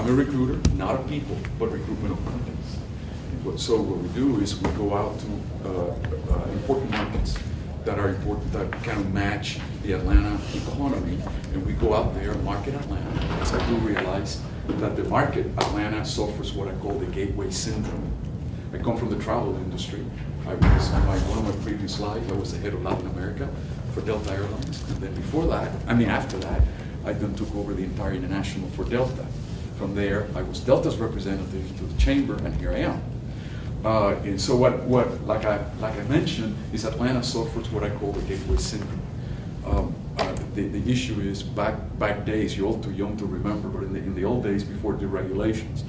I'm a recruiter, not of people, but recruitment of companies. So what we do is we go out to important markets that are important, that kind of match the Atlanta economy, and we go out there and market Atlanta, because I do realize that the market, Atlanta, suffers what I call the gateway syndrome. I come from the travel industry. I was, one of my previous lives, I was the head of Latin America for Delta Airlines, and then before that, after that, I then took over the entire international for Delta. From there, I was Delta's representative to the chamber, and here I am. And so like I mentioned, is Atlanta suffers what I call the gateway syndrome. The issue is back days, you're all too young to remember, but in the old days before the regulations,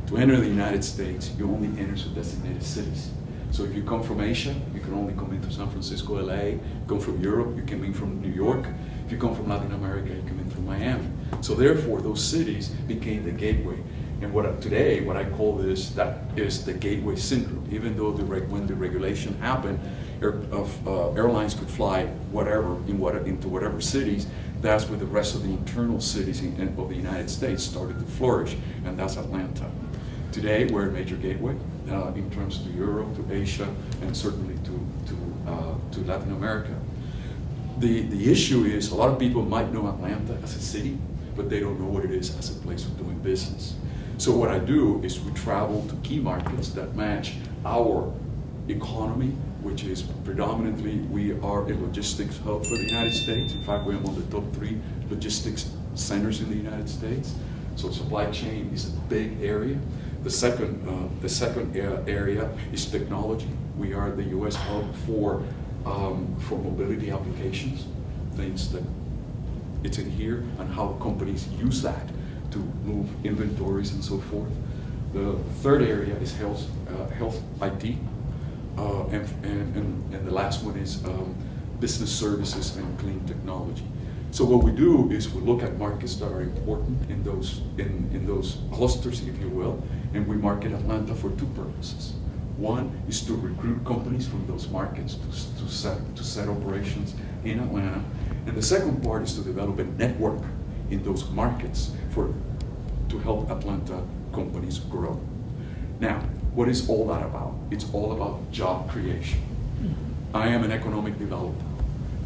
to enter the United States, you only enter to designated cities. So if you come from Asia, you can only come into San Francisco, LA. Come from Europe, you come in from New York. If you come from Latin America, you come in from Miami. So therefore, those cities became the gateway. And today, what I call this, that is the gateway syndrome. Even though when the regulation happened, airlines could fly into whatever cities, that's where the rest of the internal cities of the United States started to flourish, and that's Atlanta. Today, we're a major gateway in terms to Europe, to Asia, and certainly to Latin America. The issue is, a lot of people might know Atlanta as a city, but they don't know what it is as a place of doing business. So what I do is we travel to key markets that match our economy, which is predominantly, we are a logistics hub for the United States. In fact, we're among the top 3 logistics centers in the United States. So supply chain is a big area. The second area is technology. We are the U.S. hub for mobility applications, things that it's in here, and how companies use that to move inventories and so forth. The third area is health IT, and the last one is business services and clean technology. So what we do is we look at markets that are important in those clusters, if you will, and we market Atlanta for 2 purposes. One is to recruit companies from those markets to set operations in Atlanta, and the second part is to develop a network in those markets to help Atlanta companies grow. Now, what is all that about? It's all about job creation. I am an economic developer.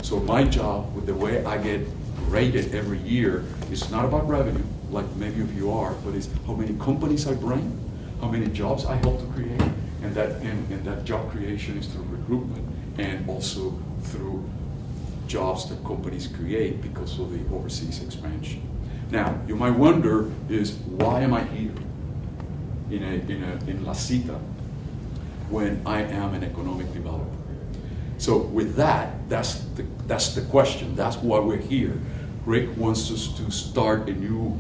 So my job, with the way I get rated every year, is not about revenue, like many of you are, but it's how many companies I bring, how many jobs I help to create, and that job creation is through recruitment and also through jobs that companies create because of the overseas expansion. Now, you might wonder is, why am I here in La Cita when I am an economic developer? So with that, that's the question. That's why we're here. Rick wants us to start a new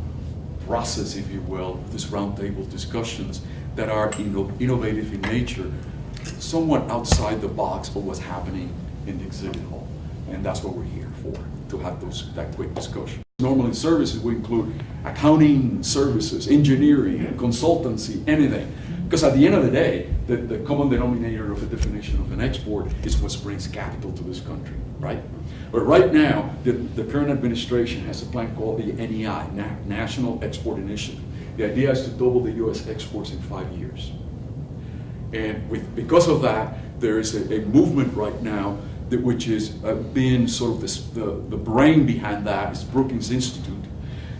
process, if you will, these roundtable discussions that are innovative in nature, somewhat outside the box of what's happening in the exhibit hall. And that's what we're here for, to have that quick discussion. Normally services we include accounting services, engineering, consultancy, anything. Because at the end of the day, the common denominator of the definition of an export is what brings capital to this country, right? But right now, the current administration has a plan called the NEI, National Export Initiative. The idea is to double the U.S. exports in 5 years. And because of that, there is a movement right now which is being sort of the brain behind that is Brookings Institute,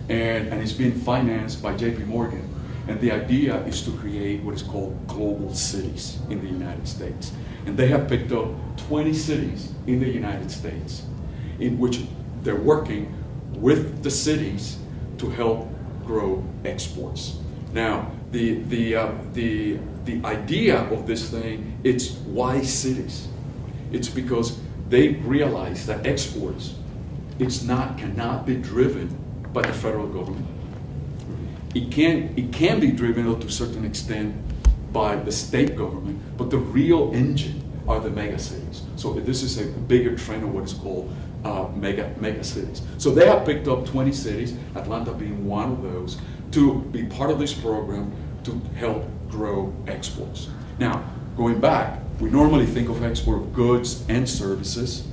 and it's being financed by JP Morgan. And the idea is to create what is called global cities in the United States. And they have picked up 20 cities in the United States in which they're working with the cities to help grow exports. Now, the idea of this thing, it's why cities? It's because they realize that exports, cannot be driven by the federal government. It can be driven to a certain extent by the state government, but the real engine are the mega cities. So this is a bigger trend of what is called mega cities. So they have picked up 20 cities, Atlanta being one of those, to be part of this program to help grow exports. Now, going back, we normally think of export of goods and services,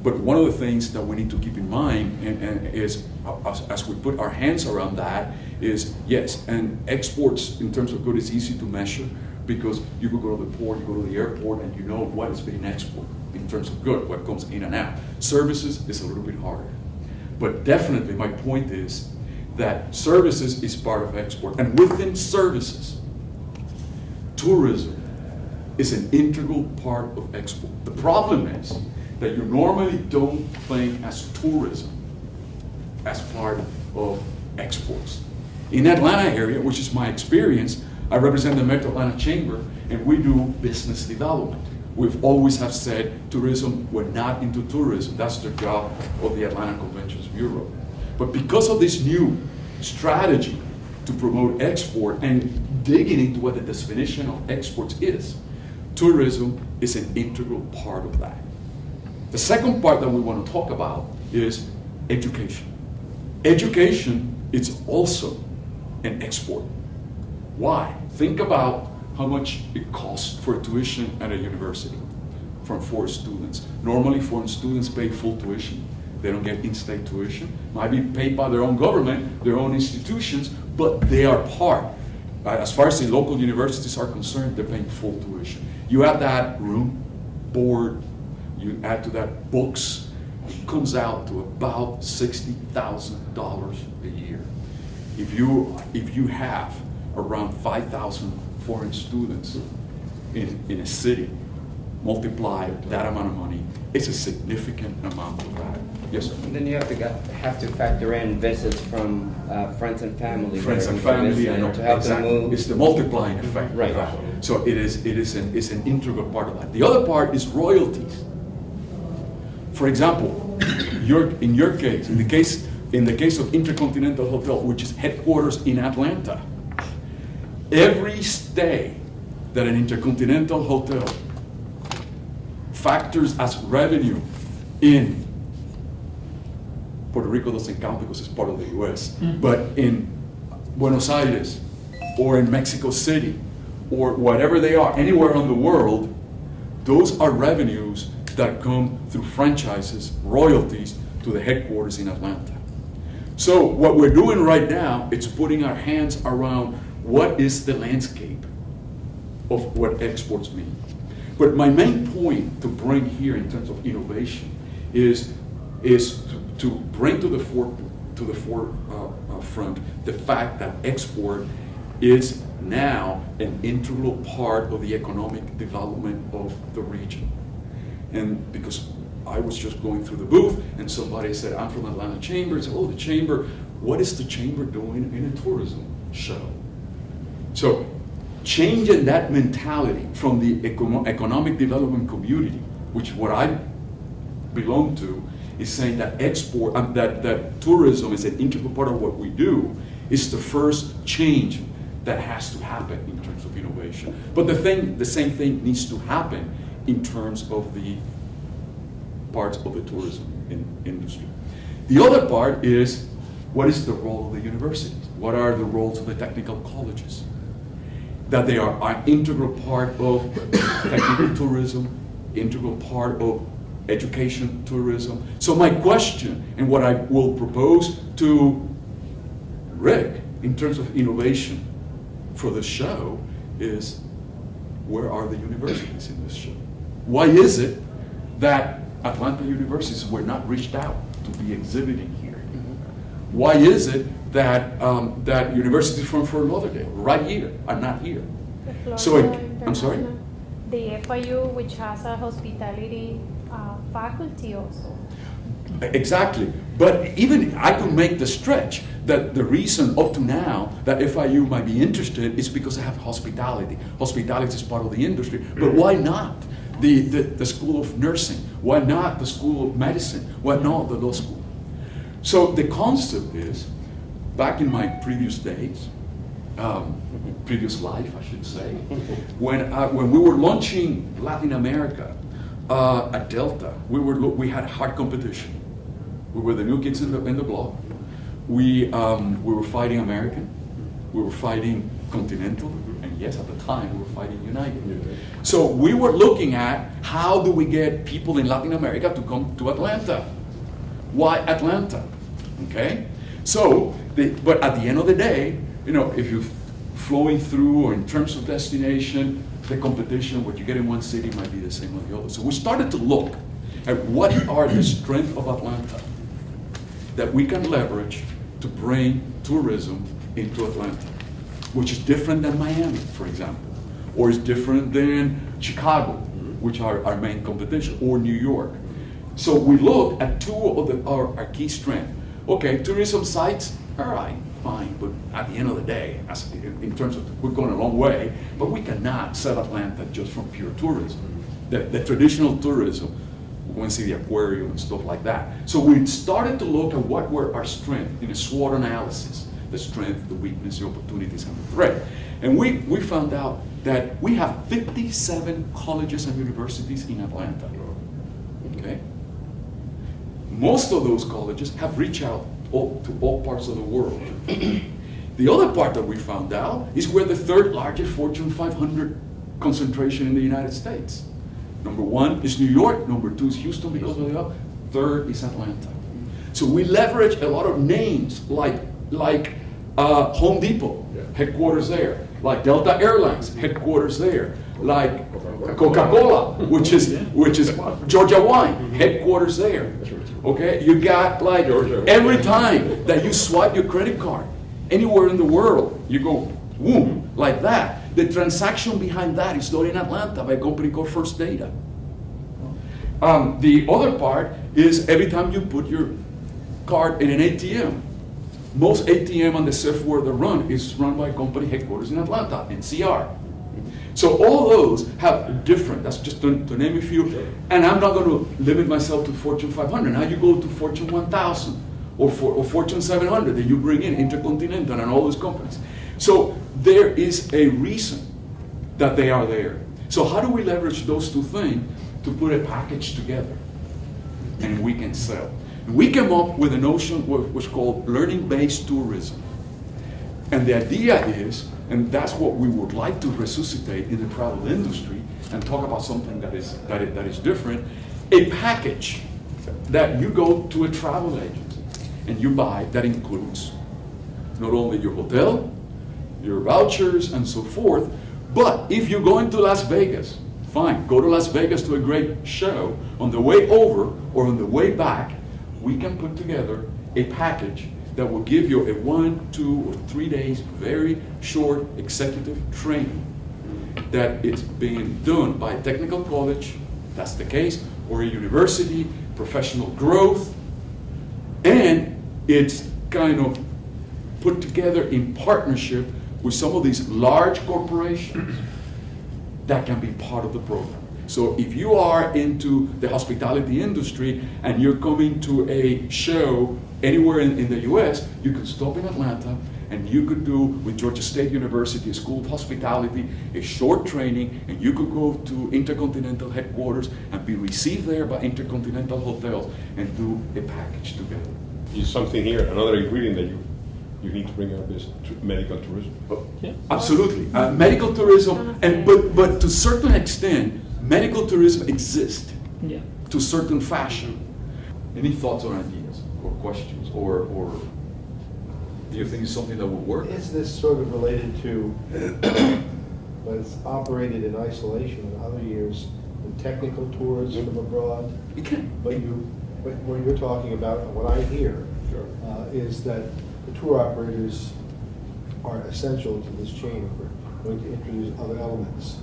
but one of the things that we need to keep in mind and is, as we put our hands around that, is yes, and exports in terms of good is easy to measure because you could go to the port, you go to the airport, and you know what is being exported in terms of good, what comes in and out. Services is a little bit harder. But definitely my point is that services is part of export. And within services, tourism is an integral part of export. The problem is that you normally don't think as tourism as part of exports. In Atlanta area, which is my experience, I represent the Metro Atlanta Chamber, and we do business development. We've always have said tourism, we're not into tourism. That's the job of the Atlanta Conventions Bureau. But because of this new strategy to promote export and digging into what the definition of exports is, tourism is an integral part of that. The second part that we want to talk about is education. Education is also an export. Why? Think about how much it costs for tuition at a university from foreign students. Normally foreign students pay full tuition. They don't get in-state tuition. Might be paid by their own government, their own institutions, but they are part. As far as the local universities are concerned, they're paying full tuition. You add that room, board, you add to that books, it comes out to about $60,000 a year. If you have around 5,000 foreign students in a city, multiply that amount of money, it's a significant amount of that. Yes, sir? And then you have to factor in visits from friends and family. Friends and family, to help them move. It's the multiplying effect. Right. So it's an integral part of that. The other part is royalties. For example, in the case of Intercontinental Hotel, which is headquarters in Atlanta, every stay that an Intercontinental Hotel factors as revenue in Puerto Rico doesn't count because it's part of the US, but in Buenos Aires or in Mexico City or whatever they are, anywhere in the world, those are revenues that come through franchises, royalties to the headquarters in Atlanta. So what we're doing right now is putting our hands around what is the landscape of what exports mean. But my main point to bring here in terms of innovation is to bring to the forefront the fact that export is now an integral part of the economic development of the region. And because I was just going through the booth and somebody said, I'm from Atlanta Chamber, and said, oh, the Chamber, what is the Chamber doing in a tourism show? So changing that mentality from the economic development community, which what I belong to, is saying that export, that tourism is an integral part of what we do, is the first change that has to happen in terms of innovation. But the same thing needs to happen in terms of the parts of the tourism industry. The other part is, what is the role of the universities? What are the roles of the technical colleges? That they are an integral part of technical tourism, integral part of education tourism. So my question, and what I will propose to Rick in terms of innovation for the show is, where are the universities in this show? Why is it that Atlanta universities were not reached out to be exhibiting here? Why is it that that universities from Fort Lauderdale, right here, are not here? So I'm sorry? The FIU, which has a hospitality faculty also. Exactly. But even I could make the stretch that the reason up to now that FIU might be interested is because they have hospitality. Hospitality is part of the industry. But why not the School of Nursing? Why not the School of Medicine? Why not the law school? So the concept is, back in my previous days, previous life, I should say, when we were launching Latin America at Delta, we had hard competition. We were the new kids in the block. We were fighting American. We were fighting Continental. And yes, at the time, we were fighting United. So we were looking at, how do we get people in Latin America to come to Atlanta? Why Atlanta? Okay? So, but at the end of the day, you know, if you're flowing through or in terms of destination, the competition, what you get in one city might be the same as the other. So we started to look at what are the strengths of Atlanta that we can leverage to bring tourism into Atlanta, which is different than Miami, for example, or is different than Chicago, which are our main competition, or New York. So we looked at two of our key strengths. Okay, tourism sites, all right, fine, but at the end of the day, in terms of, we're going a long way, but we cannot sell Atlanta just from pure tourism. The traditional tourism, we want to see the aquarium and stuff like that. So we started to look at what were our strengths in a SWOT analysis, the strength, the weakness, the opportunities, and the threat. And we found out that we have 57 colleges and universities in Atlanta, okay? Most of those colleges have reached out to all parts of the world. The other part that we found out is we're the third largest Fortune 500 concentration in the United States. Number one is New York, number two is Houston because of the other, third is Atlanta. So we leverage a lot of names like Home Depot, headquarters there, like Delta Airlines, headquarters there, like Coca-Cola, which is Georgia Wine, headquarters there. Okay, you got like every time that you swipe your credit card anywhere in the world, you go boom like that. The transaction behind that is done in Atlanta by a company called First Data. The other part is every time you put your card in an ATM, most ATM on the software that run is run by a company headquarters in Atlanta, NCR. So all those have different, that's just to name a few, and I'm not going to limit myself to Fortune 500. Now you go to Fortune 1000 or Fortune 700 that you bring in, Intercontinental and all those companies. So there is a reason that they are there. So how do we leverage those two things to put a package together and we can sell? And we came up with a notion which is called learning-based tourism. And the idea is, and that's what we would like to resuscitate in the travel industry and talk about something that is different, a package that you go to a travel agency and you buy that includes not only your hotel, your vouchers and so forth, but if you're going to Las Vegas, fine, go to Las Vegas to a great show. On the way over or on the way back, we can put together a package that will give you a 1, 2, or 3 days, very short executive training that it's being done by a technical college, that's the case, or a university, professional growth, and it's kind of put together in partnership with some of these large corporations that can be part of the program. So if you are into the hospitality industry and you're coming to a show anywhere in the US, you can stop in Atlanta and you could do with Georgia State University, a school of hospitality, a short training, and you could go to Intercontinental headquarters and be received there by Intercontinental hotels and do a package together. Is something here, another ingredient that you need to bring up is medical tourism. Yeah. Absolutely, medical tourism, and but to a certain extent, medical tourism exists to a certain fashion. Any thoughts or ideas or questions, or do you think it's something that will work? Is this sort of related to, but it's operated in isolation in other years, the technical tours from abroad? It can. But what you're talking about, and what I hear, is that the tour operators are essential to this chain. We're going to introduce other elements.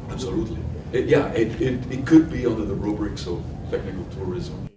Absolutely. It could be under the rubrics of technical tourism.